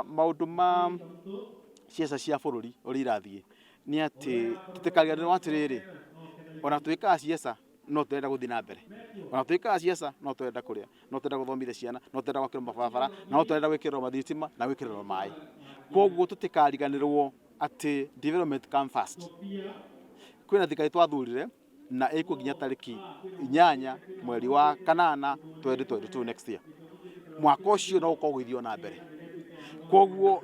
maundu ma ciaca cia bururi uri irathie ni ati tutikariganirwo atiriri ona twikaga ciaca no turenda guthii na mbere, ona twikaga ciaca no turenda kuria, no turenda guthomithia ciana, no turenda gwakirwo mabarabara, no turenda gwikirwo mathitima na gwikirwo mai. Koguo tutikariganirwo ati development come first. Kwina thikari twathurire na iko nginya tariki 8 mweri wa kanana 2022 next year. Mwaka ucio no ukogithio na mbere. Koguo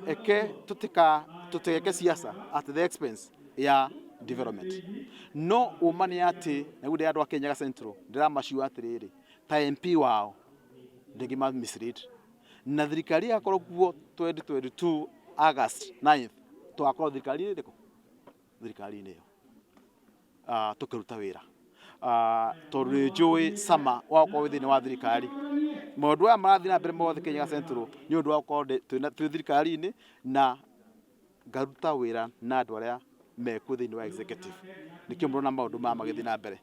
tutigeke ciaca at the expense ya development. No umane ati na gude andu a Kirinyaga Central ndiramaciua atiriri ta MP wao ndingima mislead na thirikari yakorwo kuo 2022 August 9th twakorwo thirikari ndiko thirikari niyo tukiruta wira tondu ni njui sama wa gukorwo thini wa thirikari. Maundu aya marathii na mbere mothe Kirinyaga Central ni undu wa gukorwo twi thirikari-ini na ngaruta wira na andu aria mekuo thini wa executive. Nikio murona maundu maya magithii na mbere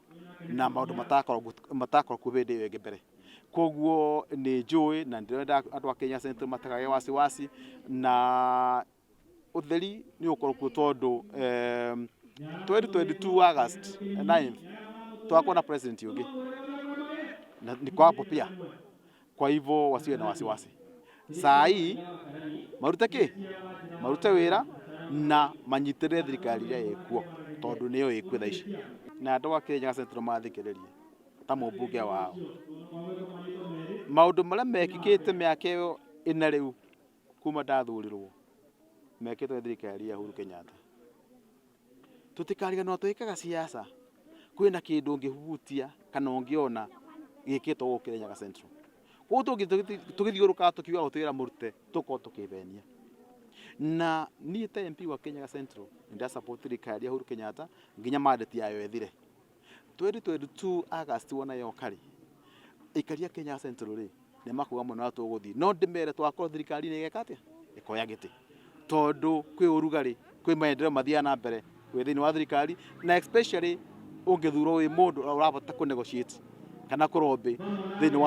na maundu matakorwo kuo hindi iyo ingi mbere. Koguo ni njui na ndirenda andu a Kirinyaga Central matikage wasiwasi na utheri ni ukorwo kuo tondu 2022 August 9th twakorwo na president ungi na niko hapo pia. Kwa hivyo wasiwe na wasiwasi. Saa hii marute wira na manyitirire thirikari iria ikuo tondu niyo ikuo thaa ici na andu a Kirinyaga Central mathikiririe ta mumbunge wao. Maundu maria mekikite miaka iyo ina riu kuma ndathurirwo mekitwo thirikari ya Uhuru Kenyatta. Tutikariganirwo twikaga ciaca kwina kindu ungihutia kana ungiona gikitwo guku Kirinyaga Central. Koguo tugithiuruka tukiuga gutira murute tukorwo tukibenia. Na ni ta MP wa Kirinyaga Central ndia support thirikari ya Uhuru Kenyatta nginya mandate yayo ethire 2022 August wona yokari ikaria Kirinyaga Central ri ni makuga muno na tuguthii no ndimere twakorwo thirikari ni igeka atia ikoya giti tondu kwi urugari kwi maendeleo mathia na mbere kwi thini wa thirikari na especially ungithurwo wi mundu urabota ku negotiate kana kurombi thini wa